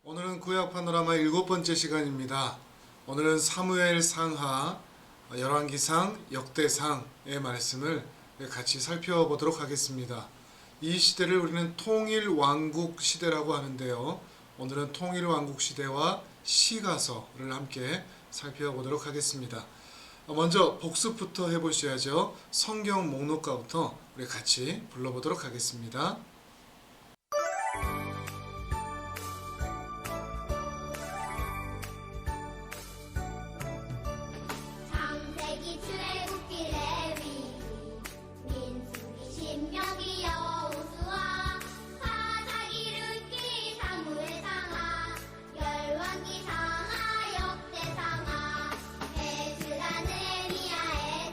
오늘은 구약 파노라마 7번째 시간입니다. 오늘은 사무엘 상하, 열왕기상, 역대상의 말씀을 같이 살펴보도록 하겠습니다. 이 시대를 우리는 통일왕국 시대라고 하는데요. 오늘은 통일왕국 시대와 시가서를 함께 살펴보도록 하겠습니다. 먼저 복습부터 해보셔야죠. 성경 목록가부터 우리 같이 불러보도록 하겠습니다. 창세기, 출애굽기, 레위기, 민수기, 신명기, 여호수아, 사사기, 룻기, 사무엘 상하, 열왕기 상하, 역대 상하, 에스라, 느헤미야,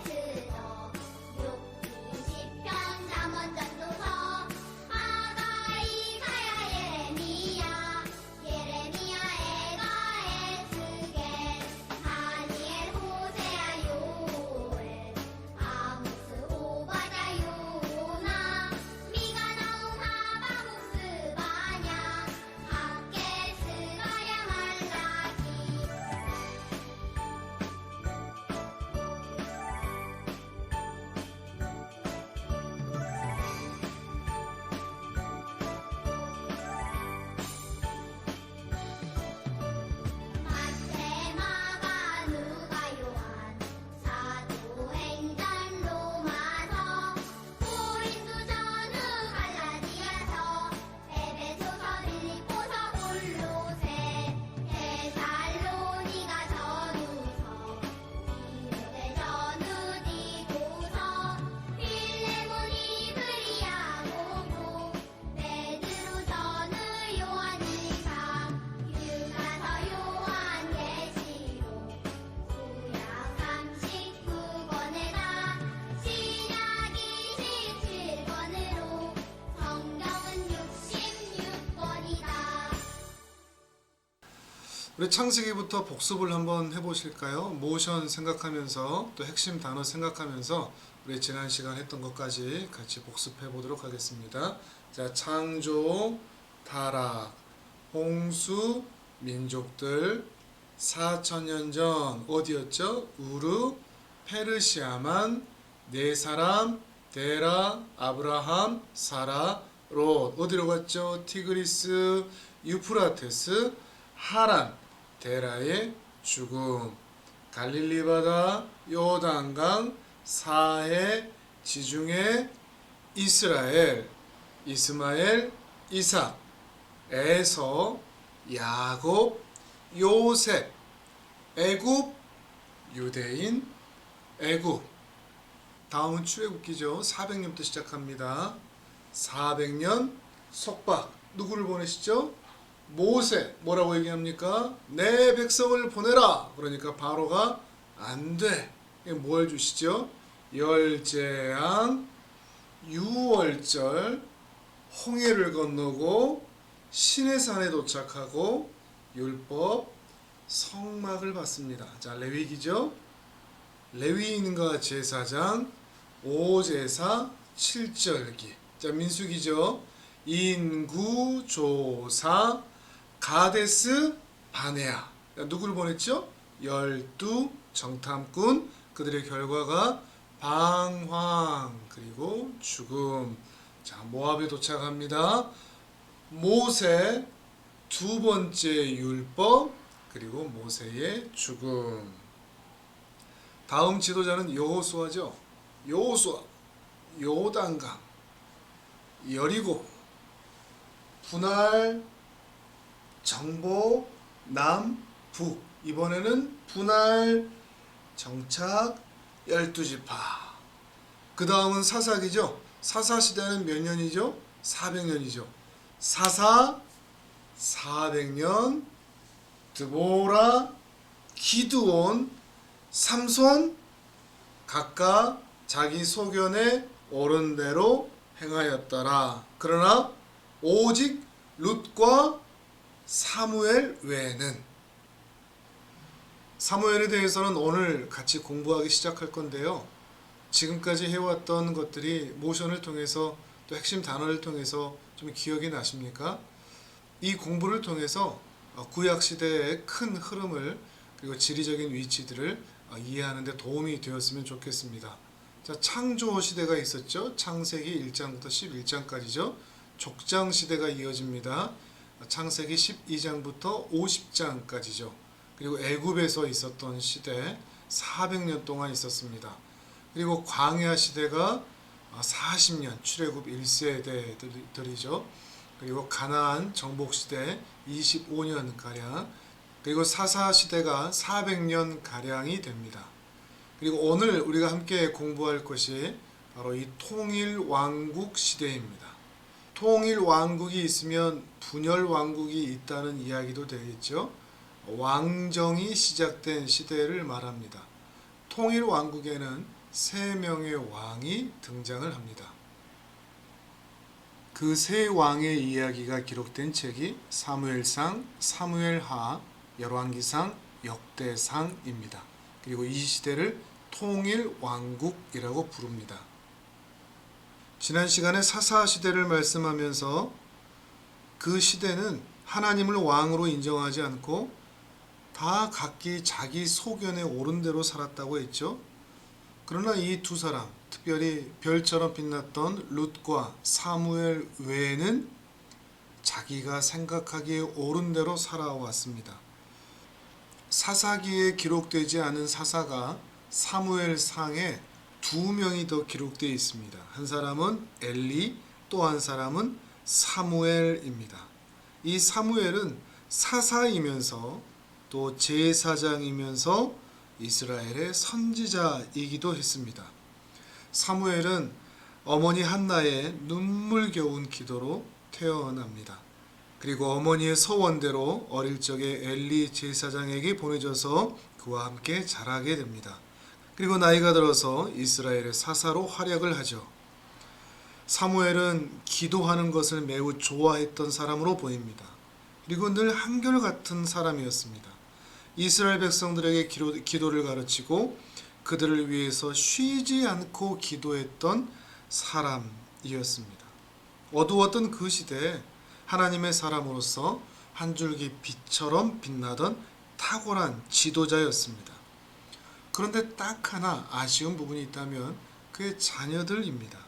에스더, 욥기, 시편, 잠언, 전도서, 아가, 이사야, 예레미야, 애가, 에스겔, 다니엘, 호세아, 요엘, 아모스, 오바댜, 요나, 미가, 나훔, 하박국, 스바냐, 학개, 스가랴, 말라기. 마태, 마가, 누가, 요한, 사도행전, 로마서, 고린도, 전후, 갈라디아서, 에베소서, 빌립보서, 골로새, 데살로니가, 전후서, 디모데, 전후, 디도서, 필레몬, 이브리야, 고고, 베드로, 전후, 요한, 일상, 유가서, 요한, 계시록, 구약 39권에다 신약 27권으로 성경은 66권이다. 우리 창세기부터 복습을 한번 해보실까요? 모션 생각하면서 또 핵심 단어 생각하면서 우리 지난 시간 했던 것까지 같이 복습해 보도록 하겠습니다. 자, 창조, 타락, 홍수, 민족들, 4천년 전 어디였죠? 우르, 페르시아만, 네 사람, 데라, 아브라함, 사라, 롯. 어디로 갔죠? 티그리스, 유프라테스, 하란, 데라의 죽음, 갈릴리 바다, 요단강, 사해, 지중해, 이스라엘, 이스마엘, 이삭, 에서, 야곱, 요셉, 애굽, 유대인, 애굽. 다음은 출애굽기죠. 400년부터 시작합니다. 400년 속박. 누구를 보내시죠? 모세. 뭐라고 얘기합니까? 내 백성을 보내라. 그러니까 바로가 안 돼. 뭘 주시죠? 열재앙, 유월절, 홍해를 건너고 시내산에 도착하고 율법, 성막을 받습니다. 자, 레위기죠. 레위인과 제사장, 오제사, 칠절기. 자, 민수기죠. 인구, 조사, 가데스, 바네아. 누구를 보냈죠? 12 정탐꾼. 그들의 결과가 방황 그리고 죽음. 자, 모압에 도착합니다. 모세 두 번째 율법 그리고 모세의 죽음. 다음 지도자는 여호수아죠. 여호수아, 요단강, 여리고, 분할, 정복, 남, 북. 이번에는 분할, 정착, 12지파. 그 다음은 사사기죠. 사사시대는 몇 년이죠? 400년이죠. 사사, 400년, 드보라, 기드온, 삼손, 각각 자기 소견에 옳은 대로 행하였더라. 그러나 오직 룻과 사무엘 외에는 사무엘에 대해서는 오늘 같이 공부하기 시작할 건데요. 지금까지 해왔던 것들이 모션을 통해서 또 핵심 단어를 통해서 좀 기억이 나십니까? 이 공부를 통해서 구약 시대의 큰 흐름을 그리고 지리적인 위치들을 이해하는 데 도움이 되었으면 좋겠습니다. 자, 창조 시대가 있었죠. 창세기 1장부터 11장까지죠. 족장 시대가 이어집니다. 창세기 12장부터 50장까지죠. 그리고 애굽에서 있었던 시대 400년 동안 있었습니다. 그리고 광야 시대가 40년 출애굽 1세대들이죠. 그리고 가나안 정복 시대 25년 가량, 그리고 사사 시대가 400년 가량이 됩니다. 그리고 오늘 우리가 함께 공부할 것이 바로 이 통일 왕국 시대입니다. 통일 왕국이 있으면 분열 왕국이 있다는 이야기도 되겠죠. 왕정이 시작된 시대를 말합니다. 통일 왕국에는 3명의 왕이 등장을 합니다. 그 세 왕의 이야기가 기록된 책이 사무엘상, 사무엘하, 열왕기상, 역대상입니다. 그리고 이 시대를 통일 왕국이라고 부릅니다. 지난 시간에 사사 시대를 말씀하면서 그 시대는 하나님을 왕으로 인정하지 않고 다 각기 자기 소견에 옳은 대로 살았다고 했죠. 그러나 이 두 사람, 특별히 별처럼 빛났던 룻과 사무엘 외에는 자기가 생각하기에 옳은 대로 살아왔습니다. 사사기에 기록되지 않은 사사가 사무엘상에 2명이 더 기록되어 있습니다. 한 사람은 엘리, 또 한 사람은 사무엘입니다. 이 사무엘은 사사이면서 또 제사장이면서 이스라엘의 선지자이기도 했습니다. 사무엘은 어머니 한나의 눈물겨운 기도로 태어납니다. 그리고 어머니의 서원대로 어릴 적에 엘리 제사장에게 보내져서 그와 함께 자라게 됩니다. 그리고 나이가 들어서 이스라엘의 사사로 활약을 하죠. 사무엘은 기도하는 것을 매우 좋아했던 사람으로 보입니다. 그리고 늘 한결같은 사람이었습니다. 이스라엘 백성들에게 기도를 가르치고 그들을 위해서 쉬지 않고 기도했던 사람이었습니다. 어두웠던 그 시대에 하나님의 사람으로서 한 줄기 빛처럼 빛나던 탁월한 지도자였습니다. 그런데 딱 하나 아쉬운 부분이 있다면 그의 자녀들입니다.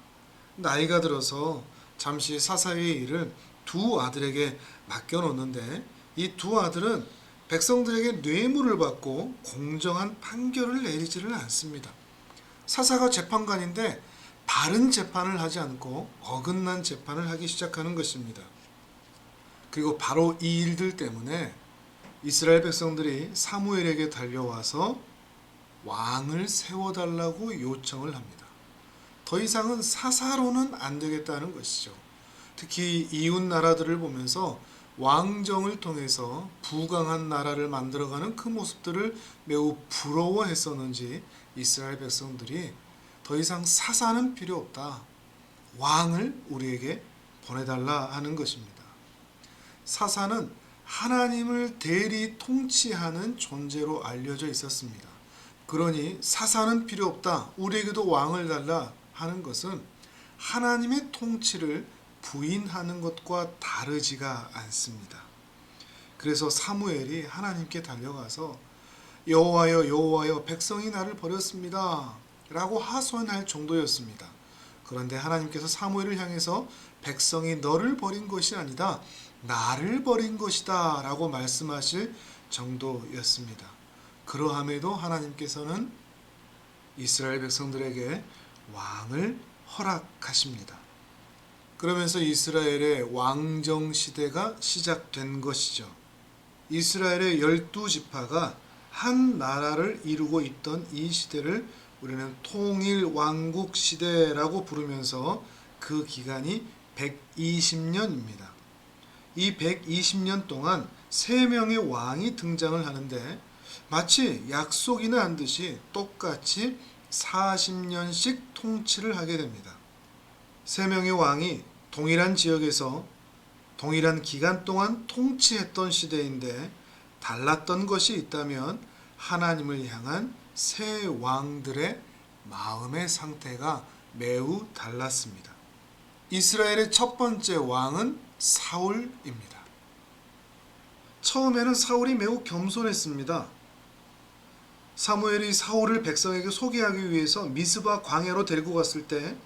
나이가 들어서 잠시 사사의 일을 두 아들에게 맡겨놓는데 이 두 아들은 백성들에게 뇌물을 받고 공정한 판결을 내리지를 않습니다. 사사가 재판관인데 바른 재판을 하지 않고 어긋난 재판을 하기 시작하는 것입니다. 그리고 바로 이 일들 때문에 이스라엘 백성들이 사무엘에게 달려와서 왕을 세워달라고 요청을 합니다. 더 이상은 사사로는 안 되겠다는 것이죠. 특히 이웃 나라들을 보면서 왕정을 통해서 부강한 나라를 만들어가는 그 모습들을 매우 부러워했었는지 이스라엘 백성들이 더 이상 사사는 필요 없다. 왕을 우리에게 보내달라 하는 것입니다. 사사는 하나님을 대리 통치하는 존재로 알려져 있었습니다. 그러니 사사는 필요 없다. 우리에게도 왕을 달라 하는 것은 하나님의 통치를 부인하는 것과 다르지가 않습니다. 그래서 사무엘이 하나님께 달려가서 여호와여 여호와여 백성이 나를 버렸습니다 라고 하소연할 정도였습니다. 그런데 하나님께서 사무엘을 향해서 백성이 너를 버린 것이 아니다 나를 버린 것이다 라고 말씀하실 정도였습니다. 그러함에도 하나님께서는 이스라엘 백성들에게 왕을 허락하십니다. 그러면서 이스라엘의 왕정 시대가 시작된 것이죠. 이스라엘의 12지파가 한 나라를 이루고 있던 이 시대를 우리는 통일 왕국 시대라고 부르면서 그 기간이 120년입니다. 이 120년 동안 3명의 왕이 등장을 하는데 마치 약속이나 한 듯이 똑같이 40년씩 통치를 하게 됩니다. 3명의 왕이 동일한 지역에서 동일한 기간 동안 통치했던 시대인데 달랐던 것이 있다면 하나님을 향한 새 왕들의 마음의 상태가 매우 달랐습니다. 이스라엘의 첫 번째 왕은 사울입니다. 처음에는 사울이 매우 겸손했습니다. 사무엘이 사울을 백성에게 소개하기 위해서 미스바 광야로 데리고 갔을 때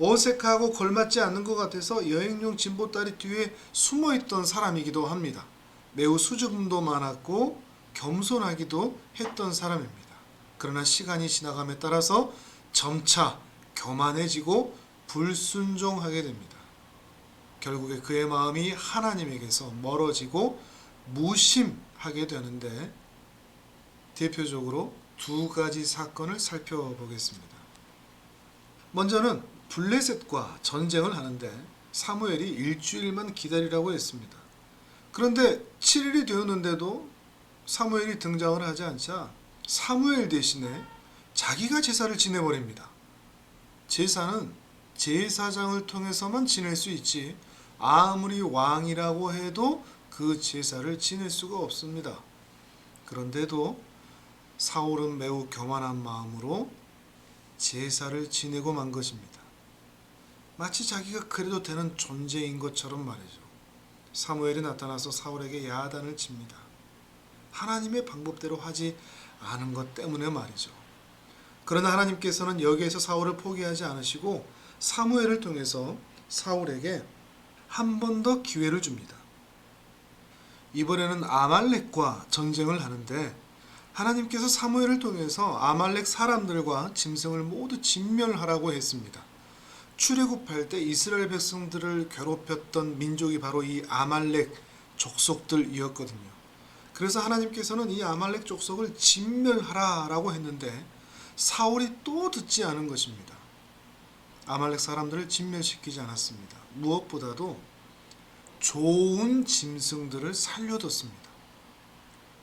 어색하고 걸맞지 않는 것 같아서 여행용 진보다리 뒤에 숨어있던 사람이기도 합니다. 매우 수줍음도 많았고 겸손하기도 했던 사람입니다. 그러나 시간이 지나감에 따라서 점차 교만해지고 불순종하게 됩니다. 결국에 그의 마음이 하나님에게서 멀어지고 무심하게 되는데 대표적으로 두 가지 사건을 살펴보겠습니다. 먼저는 블레셋과 전쟁을 하는데 사무엘이 일주일만 기다리라고 했습니다. 그런데 7일이 되었는데도 사무엘이 등장을 하지 않자 사무엘 대신에 자기가 제사를 지내버립니다. 제사는 제사장을 통해서만 지낼 수 있지 아무리 왕이라고 해도 그 제사를 지낼 수가 없습니다. 그런데도 사울은 매우 교만한 마음으로 제사를 지내고 만 것입니다. 마치 자기가 그래도 되는 존재인 것처럼 말이죠. 사무엘이 나타나서 사울에게 야단을 칩니다. 하나님의 방법대로 하지 않은 것 때문에 말이죠. 그러나 하나님께서는 여기에서 사울을 포기하지 않으시고 사무엘을 통해서 사울에게 한 번 더 기회를 줍니다. 이번에는 아말렉과 전쟁을 하는데 하나님께서 사무엘을 통해서 아말렉 사람들과 짐승을 모두 진멸하라고 했습니다. 출애굽할 때 이스라엘 백성들을 괴롭혔던 민족이 바로 이 아말렉 족속들이었거든요. 그래서 하나님께서는 이 아말렉 족속을 진멸하라라고 했는데 사울이 또 듣지 않은 것입니다. 아말렉 사람들을 진멸시키지 않았습니다. 무엇보다도 좋은 짐승들을 살려뒀습니다.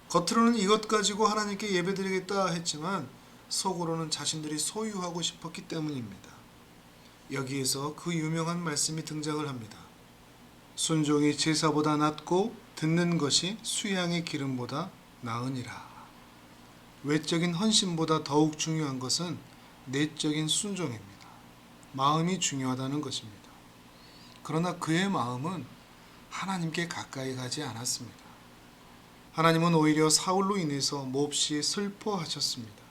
겉으로는 이것 가지고 하나님께 예배드리겠다 했지만 속으로는 자신들이 소유하고 싶었기 때문입니다. 여기에서 그 유명한 말씀이 등장을 합니다. 순종이 제사보다 낫고 듣는 것이 수양의 기름보다 나으니라. 외적인 헌신보다 더욱 중요한 것은 내적인 순종입니다. 마음이 중요하다는 것입니다. 그러나 그의 마음은 하나님께 가까이 가지 않았습니다. 하나님은 오히려 사울로 인해서 몹시 슬퍼하셨습니다.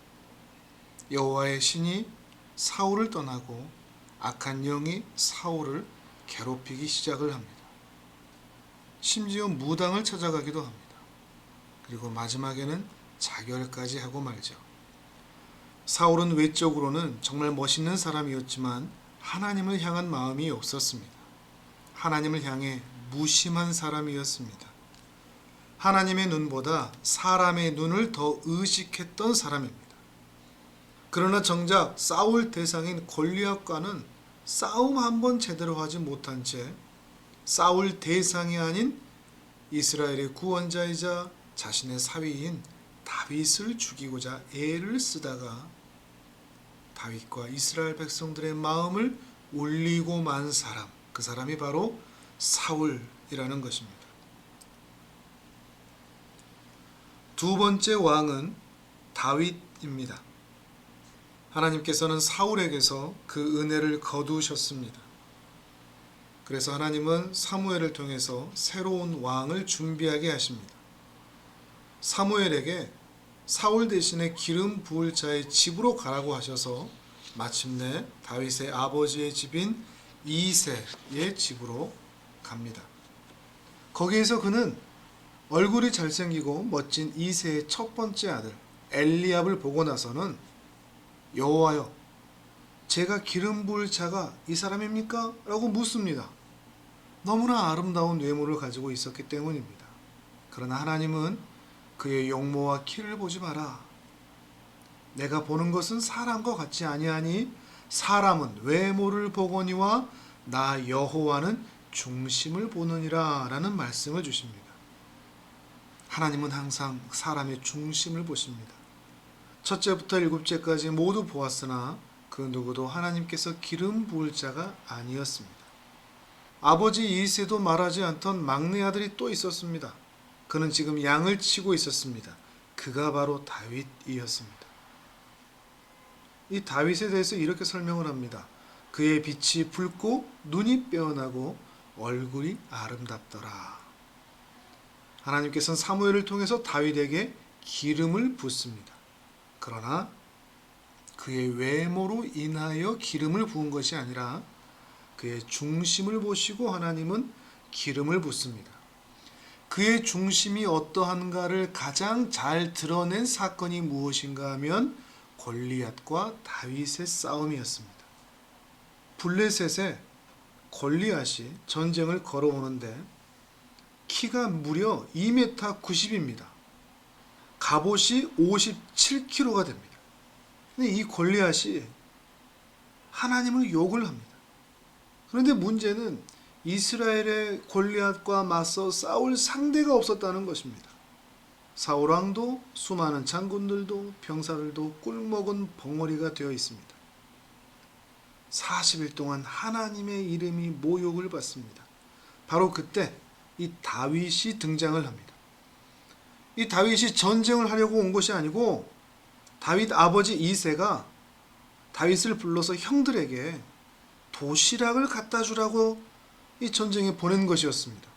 여호와의 신이 사울을 떠나고 악한 영이 사울을 괴롭히기 시작을 합니다. 심지어 무당을 찾아가기도 합니다. 그리고 마지막에는 자결까지 하고 말죠. 사울은 외적으로는 정말 멋있는 사람이었지만 하나님을 향한 마음이 없었습니다. 하나님을 향해 무심한 사람이었습니다. 하나님의 눈보다 사람의 눈을 더 의식했던 사람입니다. 그러나 정작 싸울 대상인 골리앗과는 싸움 한 번 제대로 하지 못한 채 싸울 대상이 아닌 이스라엘의 구원자이자 자신의 사위인 다윗을 죽이고자 애를 쓰다가 다윗과 이스라엘 백성들의 마음을 울리고 만 사람, 그 사람이 바로 사울이라는 것입니다. 두 번째 왕은 다윗입니다. 하나님께서는 사울에게서 그 은혜를 거두셨습니다. 그래서 하나님은 사무엘을 통해서 새로운 왕을 준비하게 하십니다. 사무엘에게 사울 대신에 기름 부을 자의 집으로 가라고 하셔서 마침내 다윗의 아버지의 집인 이새의 집으로 갑니다. 거기에서 그는 얼굴이 잘생기고 멋진 이새의 첫 번째 아들 엘리압을 보고 나서는 여호와여, 제가 기름 부을 자가 이 사람입니까? 라고 묻습니다. 너무나 아름다운 외모를 가지고 있었기 때문입니다. 그러나 하나님은 그의 용모와 키를 보지 마라. 내가 보는 것은 사람과 같지 아니하니 사람은 외모를 보거니와 나 여호와는 중심을 보느니라 라는 말씀을 주십니다. 하나님은 항상 사람의 중심을 보십니다. 첫째부터 일곱째까지 모두 보았으나 그 누구도 하나님께서 기름 부을 자가 아니었습니다. 아버지 이새도 말하지 않던 막내 아들이 또 있었습니다. 그는 지금 양을 치고 있었습니다. 그가 바로 다윗이었습니다. 이 다윗에 대해서 이렇게 설명을 합니다. 그의 빛이 붉고 눈이 빼어나고 얼굴이 아름답더라. 하나님께서는 사무엘을 통해서 다윗에게 기름을 붓습니다. 그러나 그의 외모로 인하여 기름을 부은 것이 아니라 그의 중심을 보시고 하나님은 기름을 붓습니다. 그의 중심이 어떠한가를 가장 잘 드러낸 사건이 무엇인가 하면 골리앗과 다윗의 싸움이었습니다. 블레셋에 골리앗이 전쟁을 걸어오는데 키가 무려 2m 90입니다. 갑옷이 57kg가 됩니다. 근데 이 골리앗이 하나님을 욕을 합니다. 그런데 문제는 이스라엘의 골리앗과 맞서 싸울 상대가 없었다는 것입니다. 사울왕도 수많은 장군들도 병사들도 꿀먹은 벙어리가 되어 있습니다. 40일 동안 하나님의 이름이 모욕을 받습니다. 바로 그때 이 다윗이 등장을 합니다. 이 다윗이 전쟁을 하려고 온 것이 아니고 다윗 아버지 이새가 다윗을 불러서 형들에게 도시락을 갖다 주라고 이 전쟁에 보낸 것이었습니다.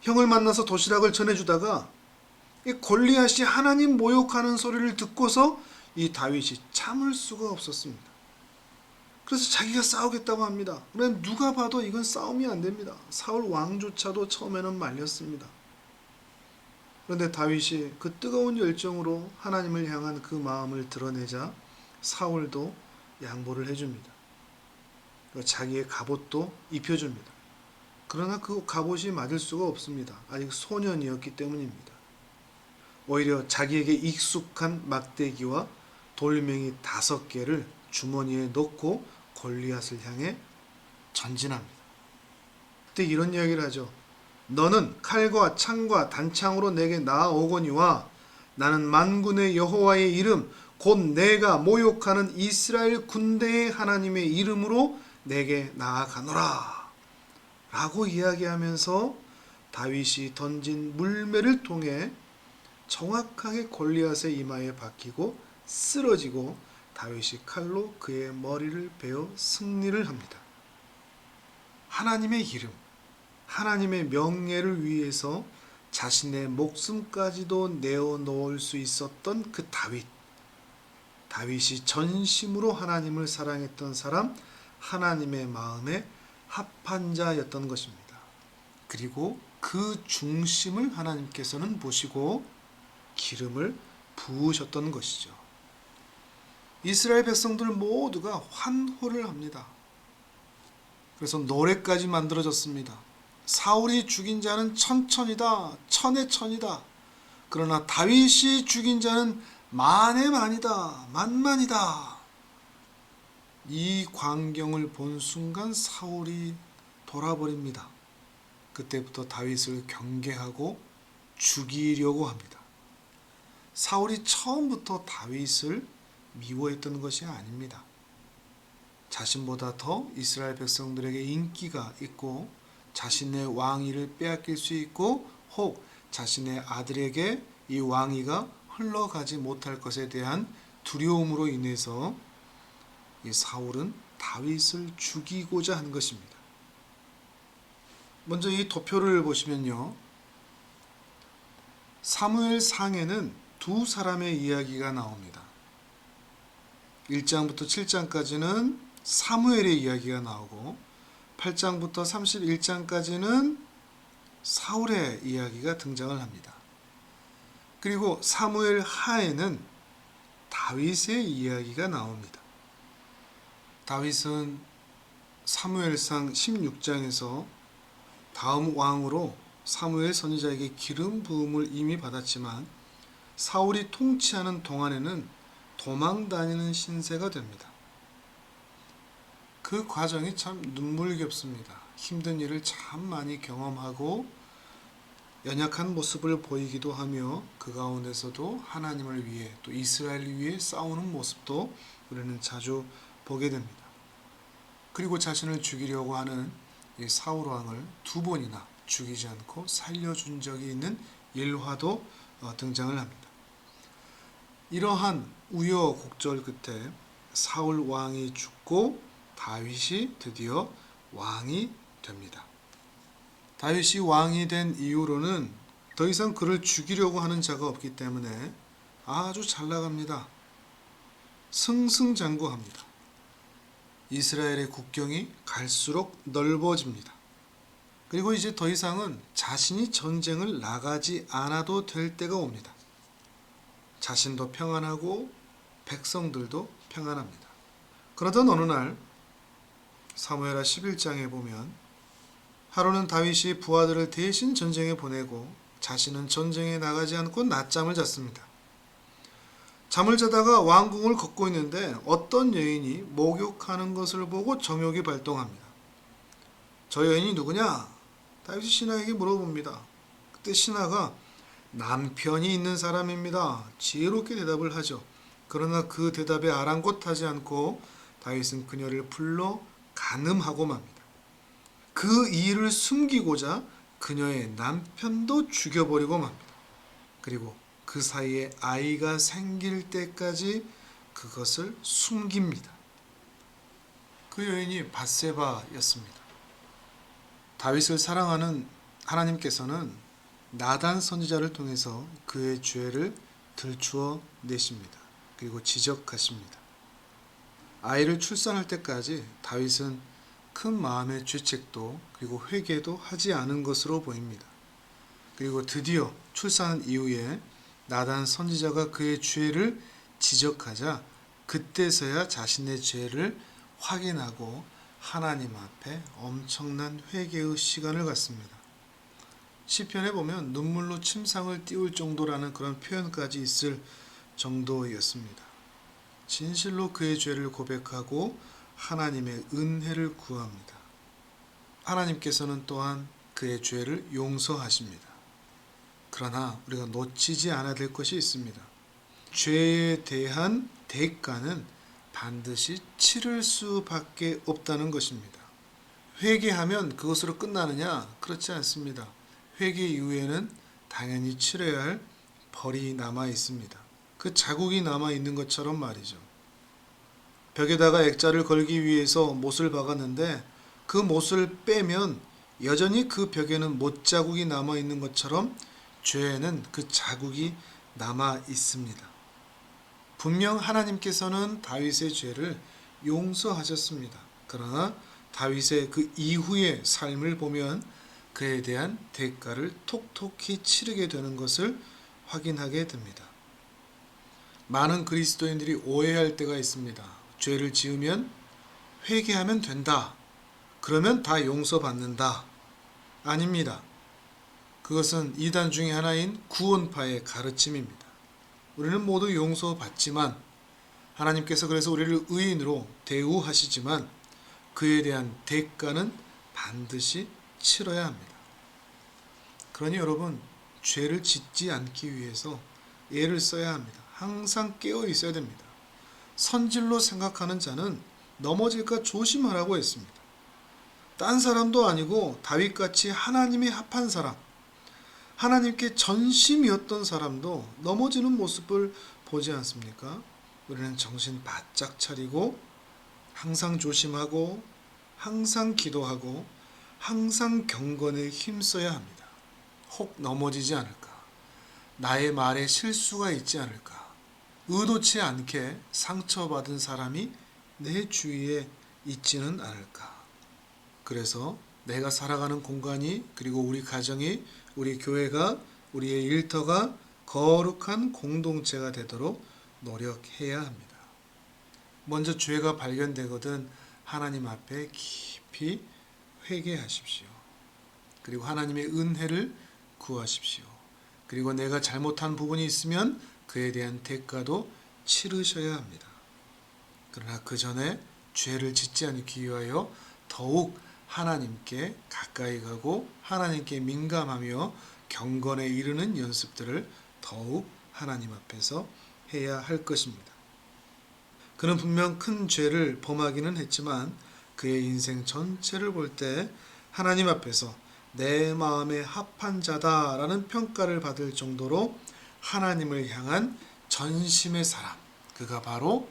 형을 만나서 도시락을 전해주다가 이 골리앗이 하나님 모욕하는 소리를 듣고서 이 다윗이 참을 수가 없었습니다. 그래서 자기가 싸우겠다고 합니다. 그런데 누가 봐도 이건 싸움이 안 됩니다. 사울 왕조차도 처음에는 말렸습니다. 그런데 다윗이 그 뜨거운 열정으로 하나님을 향한 그 마음을 드러내자 사울도 양보를 해줍니다. 자기의 갑옷도 입혀줍니다. 그러나 그 갑옷이 맞을 수가 없습니다. 아직 소년이었기 때문입니다. 오히려 자기에게 익숙한 막대기와 돌멩이 5개를 주머니에 넣고 골리앗을 향해 전진합니다. 그때 이런 이야기를 하죠. 너는 칼과 창과 단창으로 내게 나아오거니와 나는 만군의 여호와의 이름 곧 내가 모욕하는 이스라엘 군대의 하나님의 이름으로 내게 나아가노라 라고 이야기하면서 다윗이 던진 물매를 통해 정확하게 골리앗의 이마에 박히고 쓰러지고 다윗이 칼로 그의 머리를 베어 승리를 합니다. 하나님의 이름, 하나님의 명예를 위해서 자신의 목숨까지도 내어놓을 수 있었던 그 다윗이 전심으로 하나님을 사랑했던 사람, 하나님의 마음에 합한 자였던 것입니다. 그리고 그 중심을 하나님께서는 보시고 기름을 부으셨던 것이죠. 이스라엘 백성들 모두가 환호를 합니다. 그래서 노래까지 만들어졌습니다. 사울이 죽인 자는 천천이다, 천의 천이다. 그러나 다윗이 죽인 자는 만의 만이다, 만만이다. 이 광경을 본 순간 사울이 돌아버립니다. 그때부터 다윗을 경계하고 죽이려고 합니다. 사울이 처음부터 다윗을 미워했던 것이 아닙니다. 자신보다 더 이스라엘 백성들에게 인기가 있고 자신의 왕위를 빼앗길 수 있고 혹 자신의 아들에게 이 왕위가 흘러가지 못할 것에 대한 두려움으로 인해서 이 사울은 다윗을 죽이고자 한 것입니다. 먼저 이 도표를 보시면요. 사무엘상에는 두 사람의 이야기가 나옵니다. 1장부터 7장까지는 사무엘의 이야기가 나오고 8장부터 31장까지는 사울의 이야기가 등장을 합니다. 그리고 사무엘 하에는 다윗의 이야기가 나옵니다. 다윗은 사무엘상 16장에서 다음 왕으로 사무엘 선지자에게 기름 부음을 이미 받았지만 사울이 통치하는 동안에는 도망 다니는 신세가 됩니다. 그 과정이 참 눈물겹습니다. 힘든 일을 참 많이 경험하고 연약한 모습을 보이기도 하며 그 가운데서도 하나님을 위해 또 이스라엘을 위해 싸우는 모습도 우리는 자주 보게 됩니다. 그리고 자신을 죽이려고 하는 이 사울 왕을 2번이나 죽이지 않고 살려준 적이 있는 일화도 등장을 합니다. 이러한 우여곡절 끝에 사울 왕이 죽고 다윗이 드디어 왕이 됩니다. 다윗이 왕이 된 이후로는 더 이상 그를 죽이려고 하는 자가 없기 때문에 아주 잘 나갑니다. 승승장구합니다. 이스라엘의 국경이 갈수록 넓어집니다. 그리고 이제 더 이상은 자신이 전쟁을 나가지 않아도 될 때가 옵니다. 자신도 평안하고 백성들도 평안합니다. 그러던 어느 날 사무엘하 11장에 보면 하루는 다윗이 부하들을 대신 전쟁에 보내고 자신은 전쟁에 나가지 않고 낮잠을 잤습니다. 잠을 자다가 왕궁을 걷고 있는데 어떤 여인이 목욕하는 것을 보고 정욕이 발동합니다. 저 여인이 누구냐? 다윗이 신하에게 물어봅니다. 그때 신하가 남편이 있는 사람입니다. 지혜롭게 대답을 하죠. 그러나 그 대답에 아랑곳하지 않고 다윗은 그녀를 불러 간음하고 맙니다. 그 일을 숨기고자 그녀의 남편도 죽여버리고 맙니다. 그리고 그 사이에 아이가 생길 때까지 그것을 숨깁니다. 그 여인이 밧세바였습니다. 다윗을 사랑하는 하나님께서는 나단 선지자를 통해서 그의 죄를 들추어 내십니다. 그리고 지적하십니다. 아이를 출산할 때까지 다윗은 큰 마음의 죄책도 그리고 회개도 하지 않은 것으로 보입니다. 그리고 드디어 출산 이후에 나단 선지자가 그의 죄를 지적하자 그때서야 자신의 죄를 확인하고 하나님 앞에 엄청난 회개의 시간을 갖습니다. 시편에 보면 눈물로 침상을 띄울 정도라는 그런 표현까지 있을 정도였습니다. 진실로 그의 죄를 고백하고 하나님의 은혜를 구합니다. 하나님께서는 또한 그의 죄를 용서하십니다. 그러나 우리가 놓치지 않아야 될 것이 있습니다. 죄에 대한 대가는 반드시 치를 수밖에 없다는 것입니다. 회개하면 그것으로 끝나느냐? 그렇지 않습니다. 회개 이후에는 당연히 치러야 할 벌이 남아 있습니다. 그 자국이 남아 있는 것처럼 말이죠. 벽에다가 액자를 걸기 위해서 못을 박았는데 그 못을 빼면 여전히 그 벽에는 못 자국이 남아 있는 것처럼 죄에는 그 자국이 남아 있습니다. 분명 하나님께서는 다윗의 죄를 용서하셨습니다. 그러나 다윗의 그 이후의 삶을 보면 그에 대한 대가를 톡톡히 치르게 되는 것을 확인하게 됩니다. 많은 그리스도인들이 오해할 때가 있습니다. 죄를 지으면 회개하면 된다. 그러면 다 용서받는다. 아닙니다. 그것은 이단 중에 하나인 구원파의 가르침입니다. 우리는 모두 용서받지만 하나님께서 그래서 우리를 의인으로 대우하시지만 그에 대한 대가는 반드시 치러야 합니다. 그러니 여러분, 죄를 짓지 않기 위해서 애를 써야 합니다. 항상 깨어 있어야 됩니다. 선질로 생각하는 자는 넘어질까 조심하라고 했습니다. 딴 사람도 아니고 다윗같이 하나님이 합한 사람, 하나님께 전심이었던 사람도 넘어지는 모습을 보지 않습니까? 우리는 정신 바짝 차리고 항상 조심하고 항상 기도하고 항상 경건에 힘써야 합니다. 혹 넘어지지 않을까? 나의 말에 실수가 있지 않을까? 의도치 않게 상처받은 사람이 내 주위에 있지는 않을까? 그래서 내가 살아가는 공간이 그리고 우리 가정이 우리 교회가 우리의 일터가 거룩한 공동체가 되도록 노력해야 합니다. 먼저 죄가 발견되거든 하나님 앞에 깊이 회개하십시오. 그리고 하나님의 은혜를 구하십시오. 그리고 내가 잘못한 부분이 있으면 그에 대한 대가도 치르셔야 합니다. 그러나 그 전에 죄를 짓지 않기 위하여 더욱 하나님께 가까이 가고 하나님께 민감하며 경건에 이르는 연습들을 더욱 하나님 앞에서 해야 할 것입니다. 그는 분명 큰 죄를 범하기는 했지만 그의 인생 전체를 볼 때 하나님 앞에서 내 마음에 합한 자다라는 평가를 받을 정도로 하나님을 향한 전심의 사람, 그가 바로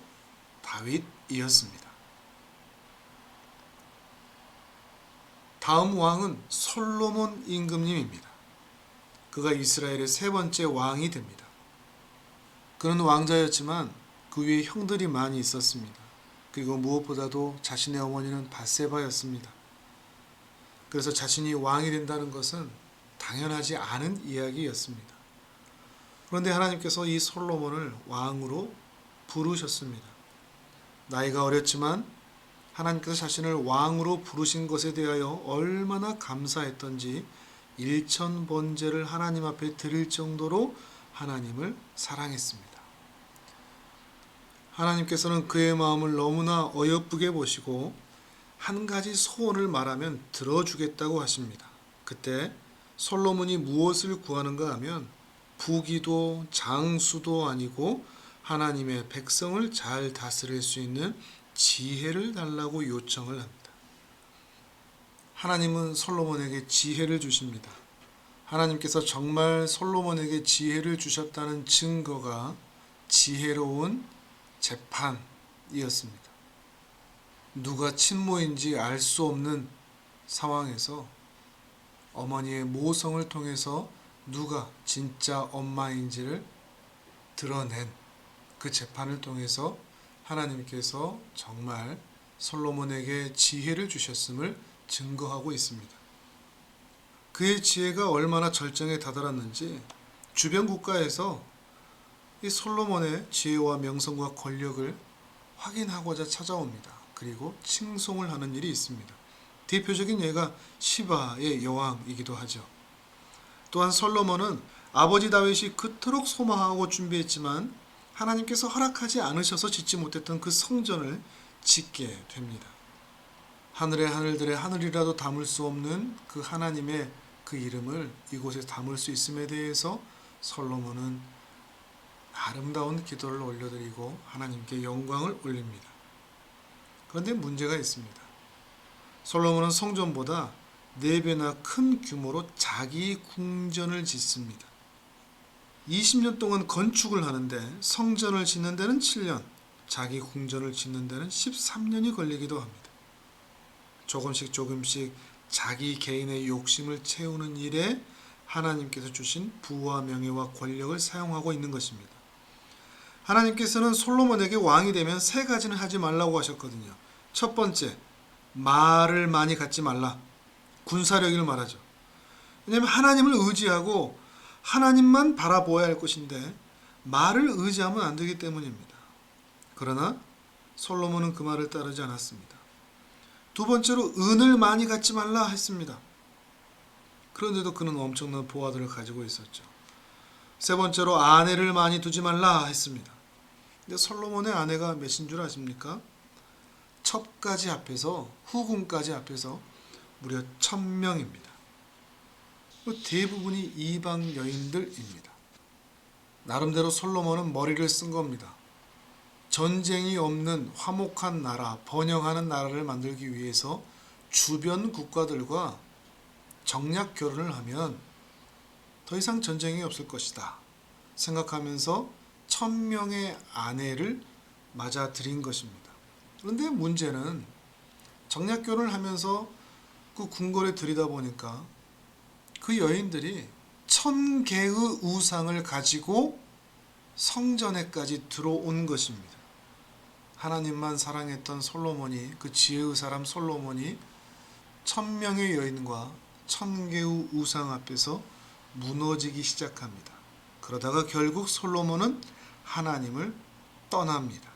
다윗이었습니다. 다음 왕은 솔로몬 임금님입니다. 그가 이스라엘의 세 번째 왕이 됩니다. 그는 왕자였지만 그 위에 형들이 많이 있었습니다. 그리고 무엇보다도 자신의 어머니는 밧세바였습니다. 그래서 자신이 왕이 된다는 것은 당연하지 않은 이야기였습니다. 그런데 하나님께서 이 솔로몬을 왕으로 부르셨습니다. 나이가 어렸지만 하나님께서 자신을 왕으로 부르신 것에 대하여 얼마나 감사했던지 일천번제를 하나님 앞에 드릴 정도로 하나님을 사랑했습니다. 하나님께서는 그의 마음을 너무나 어여쁘게 보시고 한 가지 소원을 말하면 들어주겠다고 하십니다. 그때 솔로몬이 무엇을 구하는가 하면 부귀도 장수도 아니고 하나님의 백성을 잘 다스릴 수 있는 지혜를 달라고 요청을 합니다. 하나님은 솔로몬에게 지혜를 주십니다. 하나님께서 정말 솔로몬에게 지혜를 주셨다는 증거가 지혜로운 재판이었습니다. 누가 친모인지 알 수 없는 상황에서 어머니의 모성을 통해서 누가 진짜 엄마인지를 드러낸 그 재판을 통해서 하나님께서 정말 솔로몬에게 지혜를 주셨음을 증거하고 있습니다. 그의 지혜가 얼마나 절정에 다다랐는지 주변 국가에서 이 솔로몬의 지혜와 명성과 권력을 확인하고자 찾아옵니다. 그리고 칭송을 하는 일이 있습니다. 대표적인 예가 시바의 여왕이기도 하죠. 또한 솔로몬은 아버지 다윗이 그토록 소망하고 준비했지만 하나님께서 허락하지 않으셔서 짓지 못했던 그 성전을 짓게 됩니다. 하늘의 하늘들의 하늘이라도 담을 수 없는 그 하나님의 그 이름을 이곳에 담을 수 있음에 대해서 솔로몬은 아름다운 기도를 올려드리고 하나님께 영광을 올립니다. 그런데 문제가 있습니다. 솔로몬은 성전보다 4배나 큰 규모로 자기 궁전을 짓습니다. 20년 동안 건축을 하는데 성전을 짓는 데는 7년, 자기 궁전을 짓는 데는 13년이 걸리기도 합니다. 조금씩 자기 개인의 욕심을 채우는 일에 하나님께서 주신 부와 명예와 권력을 사용하고 있는 것입니다. 하나님께서는 솔로몬에게 왕이 되면 3가지는 하지 말라고 하셨거든요. 첫 번째, 말을 많이 갖지 말라. 군사력을 말하죠. 왜냐하면 하나님을 의지하고 하나님만 바라보아야 할 것인데 말을 의지하면 안 되기 때문입니다. 그러나 솔로몬은 그 말을 따르지 않았습니다. 두 번째로 은을 많이 갖지 말라 했습니다. 그런데도 그는 엄청난 보화들을 가지고 있었죠. 세 번째로 아내를 많이 두지 말라 했습니다. 근데 솔로몬의 아내가 몇인 줄 아십니까? 첩까지 합해서 후궁까지 합해서 무려 1000명입니다. 대부분이 이방 여인들입니다. 나름대로 솔로몬은 머리를 쓴 겁니다. 전쟁이 없는 화목한 나라, 번영하는 나라를 만들기 위해서 주변 국가들과 정략 결혼을 하면 더 이상 전쟁이 없을 것이다 생각하면서 1000명의 아내를 맞아들인 것입니다. 그런데 문제는 정략 결혼을 하면서 그 궁궐에 들이다 보니까 그 여인들이 1000개의 우상을 가지고 성전에까지 들어온 것입니다. 하나님만 사랑했던 솔로몬이, 그 지혜의 사람 솔로몬이 1000명의 여인과 1000개의 우상 앞에서 무너지기 시작합니다. 그러다가 결국 솔로몬은 하나님을 떠납니다.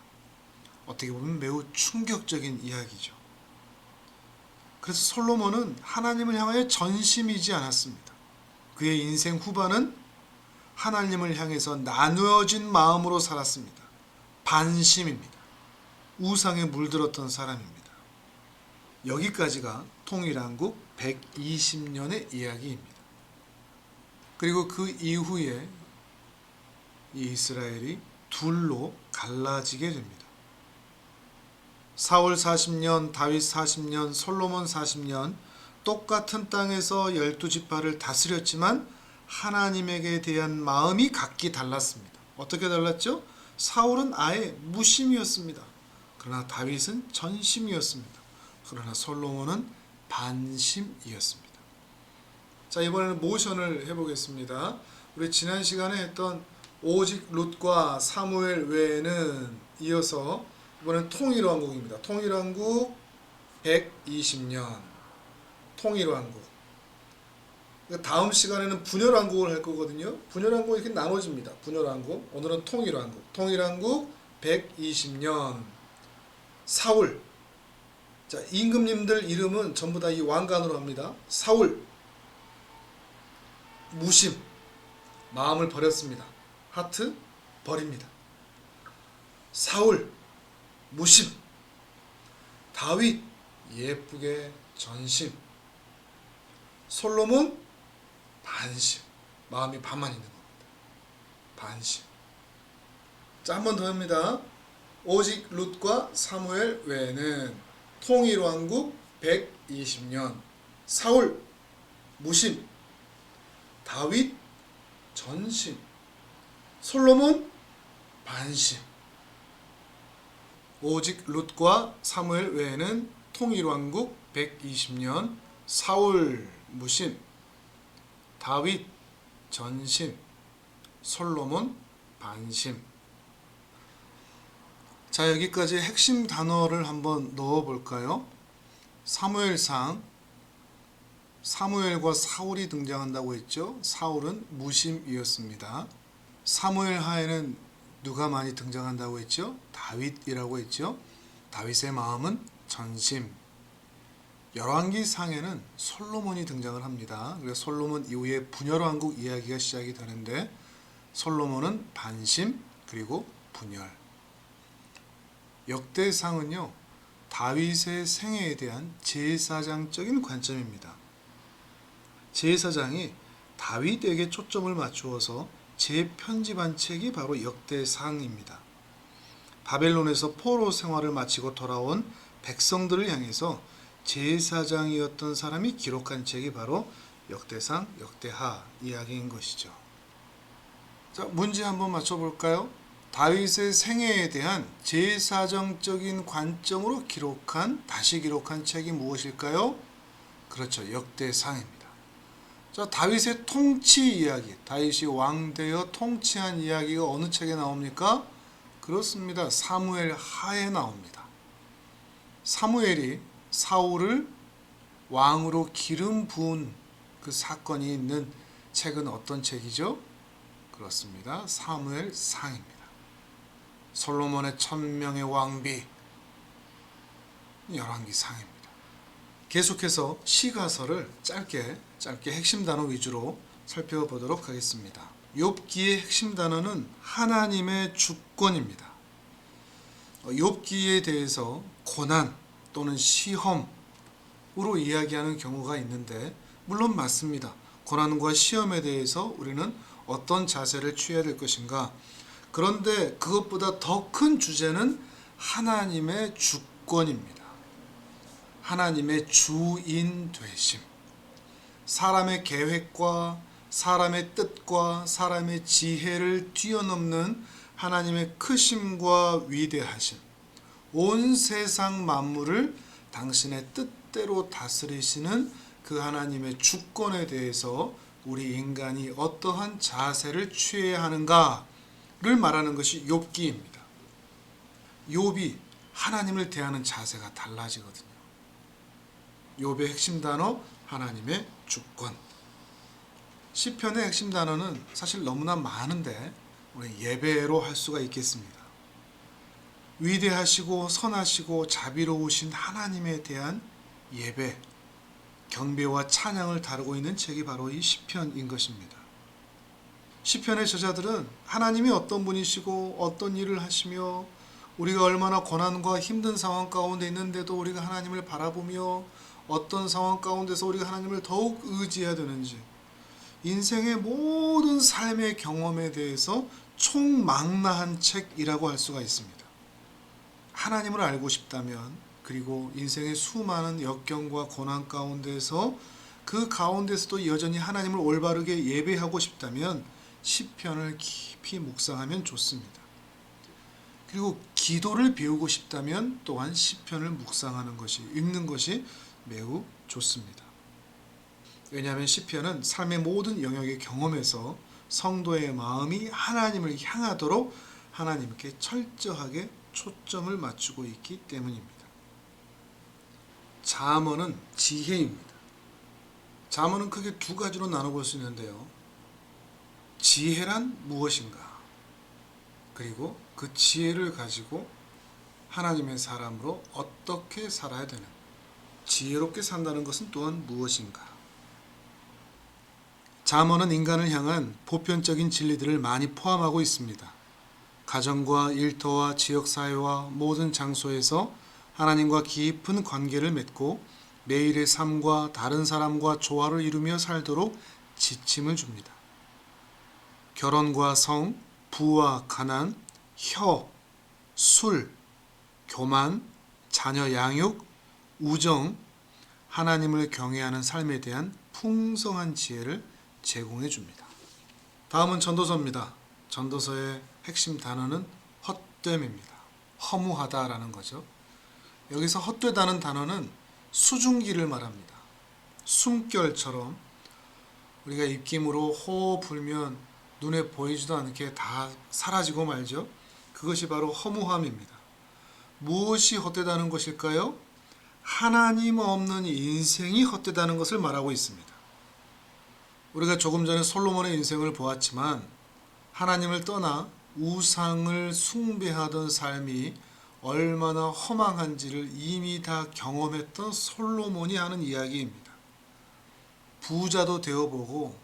어떻게 보면 매우 충격적인 이야기죠. 그래서 솔로몬은 하나님을 향하여 전심이지 않았습니다. 그의 인생 후반은 하나님을 향해서 나누어진 마음으로 살았습니다. 반심입니다. 우상에 물들었던 사람입니다. 여기까지가 통일한국 120년의 이야기입니다. 그리고 그 이후에 이 이스라엘이 둘로 갈라지게 됩니다. 사울 40년, 다윗 40년, 솔로몬 40년 똑같은 땅에서 12지파를 다스렸지만 하나님에게 대한 마음이 각기 달랐습니다. 어떻게 달랐죠? 사울은 아예 무심이었습니다. 그러나 다윗은 전심이었습니다. 그러나 솔로몬은 반심이었습니다. 자, 이번에는 모션을 해보겠습니다. 우리 지난 시간에 했던 오직 룻과 사무엘 외에는 이어서 이번엔 통일왕국입니다. 통일왕국 120년 통일왕국. 다음 시간에는 분열왕국을 할 거거든요. 분열왕국이 이렇게 나눠집니다. 분열왕국. 오늘은 통일왕국. 통일왕국 120년 사울. 자, 임금님들 이름은 전부 다 이 왕관으로 합니다. 사울 무심, 마음을 버렸습니다. 하트 버립니다. 사울 무심, 다윗 예쁘게 전심, 솔로몬 반심, 마음이 반만 있는 겁니다. 반심. 자, 한 번 더 합니다. 오직 룻과 사무엘 외에는 통일왕국 120년 사울 무심, 다윗 전심, 솔로몬 반심. 오직 룻과 사무엘 외에는 통일왕국 120년 사울 무심, 다윗 전심, 솔로몬 반심. 자, 여기까지 핵심 단어를 한번 넣어 볼까요? 사무엘상 사무엘과 사울이 등장한다고 했죠. 사울은 무심이었습니다. 사무엘 하에는 누가 많이 등장한다고 했죠? 다윗이라고 했죠. 다윗의 마음은 전심. 열왕기 상에는 솔로몬이 등장을 합니다. 그래서 솔로몬 이후에 분열왕국 이야기가 시작이 되는데 솔로몬은 반심 그리고 분열. 역대상은요, 다윗의 생애에 대한 제사장적인 관점입니다. 제사장이 다윗에게 초점을 맞추어서 재편집한 책이 바로 역대상입니다. 바벨론에서 포로 생활을 마치고 돌아온 백성들을 향해서 제사장이었던 사람이 기록한 책이 바로 역대상, 역대하 이야기인 것이죠. 자, 문제 한번 맞춰볼까요? 다윗의 생애에 대한 제사정적인 관점으로 다시 기록한 책이 무엇일까요? 그렇죠. 역대상입니다. 자, 다윗의 통치 이야기, 다윗이 왕되어 통치한 이야기가 어느 책에 나옵니까? 그렇습니다. 사무엘 하에 나옵니다. 사무엘이 사울을 왕으로 기름 부은 그 사건이 있는 책은 어떤 책이죠? 그렇습니다. 사무엘 상입니다. 솔로몬의 1000명의 왕비, 열왕기 상입니다. 계속해서 시가서를 짧게 핵심 단어 위주로 살펴보도록 하겠습니다. 욥기의 핵심 단어는 하나님의 주권입니다. 욥기에 대해서 고난 또는 시험으로 이야기하는 경우가 있는데 물론 맞습니다. 고난과 시험에 대해서 우리는 어떤 자세를 취해야 될 것인가? 그런데 그것보다 더 큰 주제는 하나님의 주권입니다. 하나님의 주인 되심. 사람의 계획과 사람의 뜻과 사람의 지혜를 뛰어넘는 하나님의 크심과 위대하심. 온 세상 만물을 당신의 뜻대로 다스리시는 그 하나님의 주권에 대해서 우리 인간이 어떠한 자세를 취해야 하는가를 말하는 것이 욥기입니다. 욥이 하나님을 대하는 자세가 달라지거든요. 욥의 핵심 단어 하나님의 주권. 시편의 핵심 단어는 사실 너무나 많은데 우리 예배로 할 수가 있겠습니다. 위대하시고 선하시고 자비로우신 하나님에 대한 예배, 경배와 찬양을 다루고 있는 책이 바로 이 시편인 것입니다. 시편의 저자들은 하나님이 어떤 분이시고 어떤 일을 하시며 우리가 얼마나 고난과 힘든 상황 가운데 있는데도 우리가 하나님을 바라보며 어떤 상황 가운데서 우리가 하나님을 더욱 의지해야 되는지 인생의 모든 삶의 경험에 대해서 총망라한 책이라고 할 수가 있습니다. 하나님을 알고 싶다면 그리고 인생의 수많은 역경과 고난 가운데서 그 가운데서도 여전히 하나님을 올바르게 예배하고 싶다면 시편을 깊이 묵상하면 좋습니다. 그리고 기도를 배우고 싶다면 또한 시편을 묵상하는 것이, 읽는 것이 매우 좋습니다. 왜냐하면 시편은 삶의 모든 영역의 경험에서 성도의 마음이 하나님을 향하도록 하나님께 철저하게 초점을 맞추고 있기 때문입니다. 잠언은 지혜입니다. 잠언은 크게 두 가지로 나눠볼 수 있는데요. 지혜란 무엇인가? 그리고 그 지혜를 가지고 하나님의 사람으로 어떻게 살아야 되는, 지혜롭게 산다는 것은 또한 무엇인가? 잠언은 인간을 향한 보편적인 진리들을 많이 포함하고 있습니다. 가정과 일터와 지역사회와 모든 장소에서 하나님과 깊은 관계를 맺고 매일의 삶과 다른 사람과 조화를 이루며 살도록 지침을 줍니다. 결혼과 성, 부와 가난, 혀, 술, 교만, 자녀 양육, 우정, 하나님을 경외하는 삶에 대한 풍성한 지혜를 제공해 줍니다. 다음은 전도서입니다. 전도서의 핵심 단어는 헛됨입니다. 허무하다라는 거죠. 여기서 헛되다는 단어는 수증기를 말합니다. 숨결처럼 우리가 입김으로 호호 불면 눈에 보이지도 않게 다 사라지고 말죠. 그것이 바로 허무함입니다. 무엇이 헛되다는 것일까요? 하나님 없는 인생이 헛되다는 것을 말하고 있습니다. 우리가 조금 전에 솔로몬의 인생을 보았지만 하나님을 떠나 우상을 숭배하던 삶이 얼마나 허망한지를 이미 다 경험했던 솔로몬이 하는 이야기입니다. 부자도 되어보고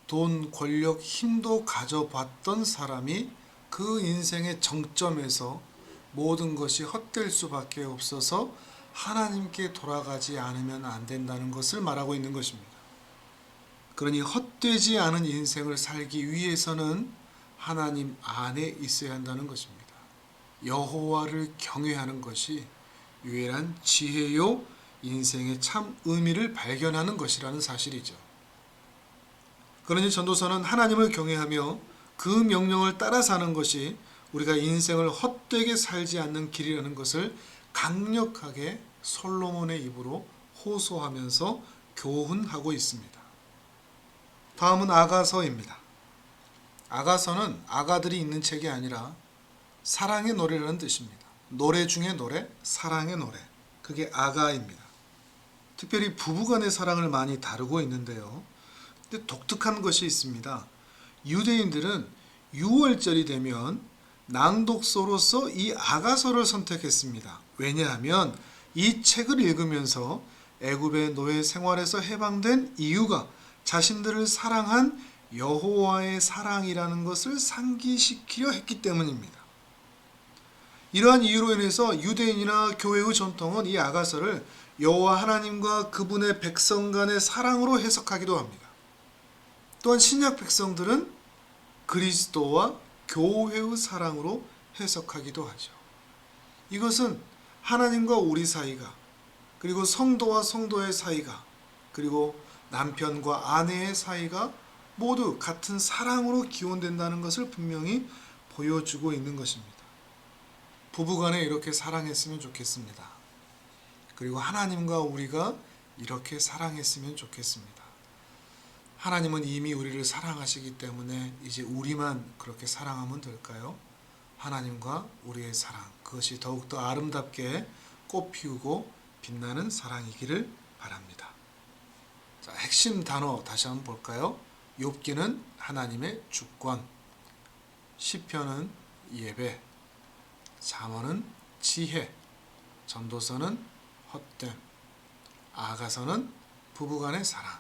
돈, 권력, 힘도 가져봤던 사람이 그 인생의 정점에서 모든 것이 헛될 수밖에 없어서 하나님께 돌아가지 않으면 안 된다는 것을 말하고 있는 것입니다. 그러니 헛되지 않은 인생을 살기 위해서는 하나님 안에 있어야 한다는 것입니다. 여호와를 경외하는 것이 유일한 지혜요 인생의 참 의미를 발견하는 것이라는 사실이죠. 그러니 전도서는 하나님을 경외하며 그 명령을 따라 사는 것이 우리가 인생을 헛되게 살지 않는 길이라는 것을 강력하게 솔로몬의 입으로 호소하면서 교훈하고 있습니다. 다음은 아가서입니다. 아가서는 아가들이 있는 책이 아니라 사랑의 노래라는 뜻입니다. 노래 중에 노래, 사랑의 노래. 그게 아가입니다. 특별히 부부간의 사랑을 많이 다루고 있는데요. 근데 독특한 것이 있습니다. 유대인들은 6월절이 되면 낭독서로서 이 아가서를 선택했습니다. 왜냐하면 이 책을 읽으면서 애굽의 노예 생활에서 해방된 이유가 자신들을 사랑한 여호와의 사랑이라는 것을 상기시키려 했기 때문입니다. 이러한 이유로 인해서 유대인이나 교회의 전통은 이 아가서를 여호와 하나님과 그분의 백성 간의 사랑으로 해석하기도 합니다. 또한 신약 백성들은 그리스도와 교회의 사랑으로 해석하기도 하죠. 이것은 하나님과 우리 사이가, 그리고 성도와 성도의 사이가, 그리고 남편과 아내의 사이가 모두 같은 사랑으로 기원된다는 것을 분명히 보여주고 있는 것입니다. 부부간에 이렇게 사랑했으면 좋겠습니다. 그리고 하나님과 우리가 이렇게 사랑했으면 좋겠습니다. 하나님은 이미 우리를 사랑하시기 때문에 이제 우리만 그렇게 사랑하면 될까요? 하나님과 우리의 사랑, 그것이 더욱더 아름답게 꽃피우고 빛나는 사랑이기를 바랍니다. 자, 핵심 단어 다시 한번 볼까요? 욥기는 하나님의 주권, 시편은 예배, 잠언은 지혜, 전도서는 헛됨, 아가서는 부부간의 사랑.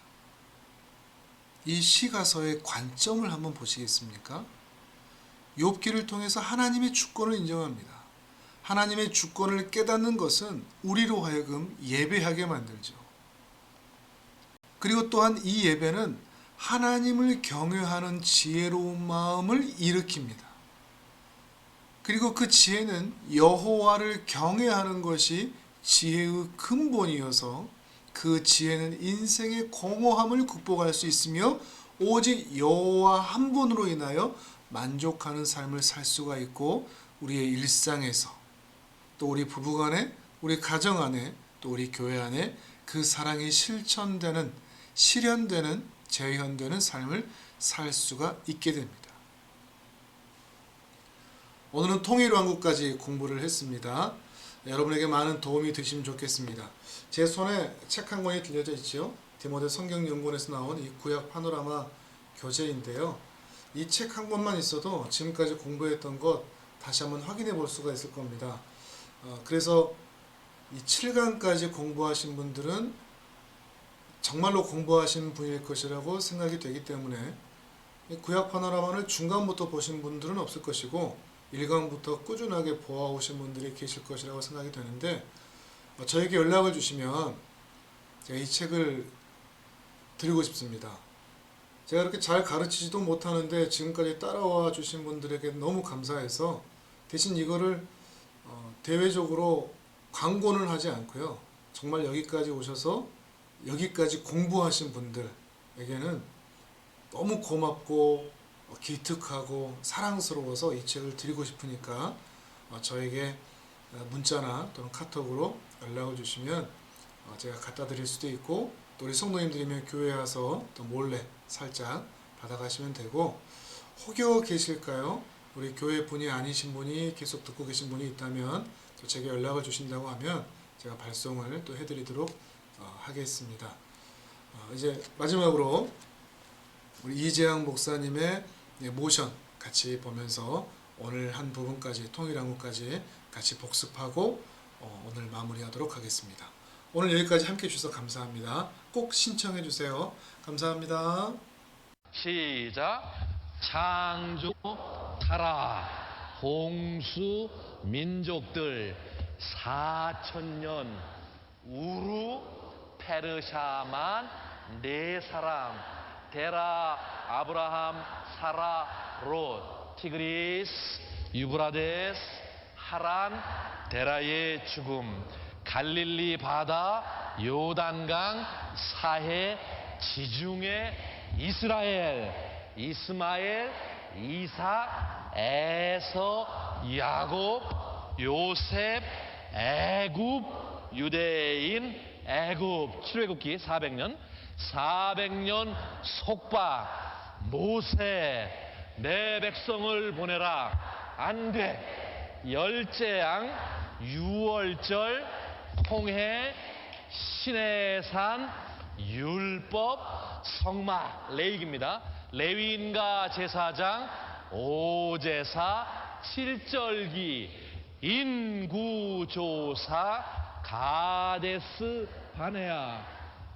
이 시가서의 관점을 한번 보시겠습니까? 욥기를 통해서 하나님의 주권을 인정합니다. 하나님의 주권을 깨닫는 것은 우리로 하여금 예배하게 만들죠. 그리고 또한 이 예배는 하나님을 경외하는 지혜로운 마음을 일으킵니다. 그리고 그 지혜는 여호와를 경외하는 것이 지혜의 근본이어서 그 지혜는 인생의 공허함을 극복할 수 있으며 오직 여호와 한 분으로 인하여 만족하는 삶을 살 수가 있고 우리의 일상에서 또 우리 부부간에 우리 가정 안에 또 우리 교회 안에 그 사랑이 실천되는 실현되는 재현되는 삶을 살 수가 있게 됩니다. 오늘은 통일왕국까지 공부를 했습니다. 여러분에게 많은 도움이 되시면 좋겠습니다. 제 손에 책 한 권이 들려져 있죠. 디모데 성경연구원에서 나온 이 구약 파노라마 교재인데요. 이 책 한 권만 있어도 지금까지 공부했던 것 다시 한번 확인해 볼 수가 있을 겁니다. 그래서 이 7강까지 공부하신 분들은 정말로 공부하신 분일 것이라고 생각이 되기 때문에 구약 파노라마를 중간부터 보신 분들은 없을 것이고 1강부터 꾸준하게 보아오신 분들이 계실 것이라고 생각이 되는데 저에게 연락을 주시면 제가 이 책을 드리고 싶습니다. 제가 그렇게 잘 가르치지도 못하는데 지금까지 따라와 주신 분들에게 너무 감사해서 대신 이거를 대외적으로 광고는 하지 않고요. 정말 여기까지 오셔서 여기까지 공부하신 분들에게는 너무 고맙고 기특하고 사랑스러워서 이 책을 드리고 싶으니까 저에게 문자나 또는 카톡으로 연락을 주시면 제가 갖다 드릴 수도 있고 또 우리 성도님들이면 교회에 와서 또 몰래 살짝 받아가시면 되고 혹여 계실까요? 우리 교회 분이 아니신 분이 계속 듣고 계신 분이 있다면 또 제게 연락을 주신다고 하면 제가 발송을 또 해드리도록 하겠습니다. 이제 마지막으로 우리 이재양 목사님의 모션 같이 보면서 오늘 한 부분까지 통일왕국까지 같이 복습하고 오늘 마무리하도록 하겠습니다. 오늘 여기까지 함께 해주셔서 감사합니다. 꼭 신청해 주세요. 감사합니다. 시작. 창조하라. 홍수 민족들 4,000년 우루 페르샤만 네 사람 데라 아브라함 사라 롯 티그리스 유브라데스 하란 데라의 죽음 갈릴리 바다 요단강 사해 지중해 이스라엘 이스마엘 이삭 에서 야곱 요셉 애굽 유대인 애굽 출애굽기 400년 속박 모세 내 백성을 보내라 안돼 열재앙 유월절 홍해 시내산 율법 성막 레이기입니다. 레위인과 제사장 오제사 7절기 인구조사 가데스 바네아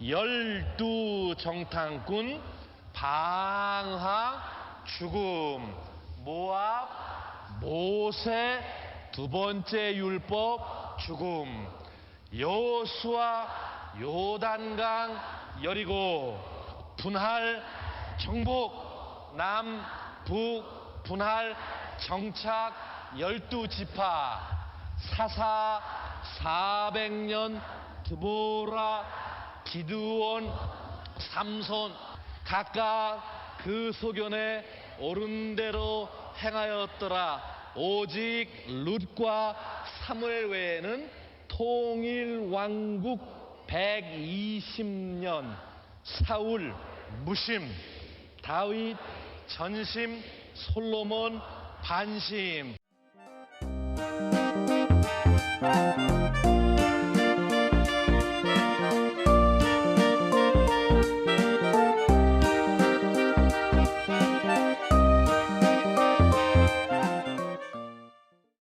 12 정탐꾼 방황 죽음 모압 모세 두 번째 율법 죽음 여호수아 요단강 여리고 분할 정복 남북 분할 정착 12지파 사사 400년 드보라 기드온 삼손 각각 그 소견에 옳은 대로 행하였더라. 오직 룻과 사무엘 외에는 통일왕국 120년 사울 무심 다윗 전심 솔로몬 반심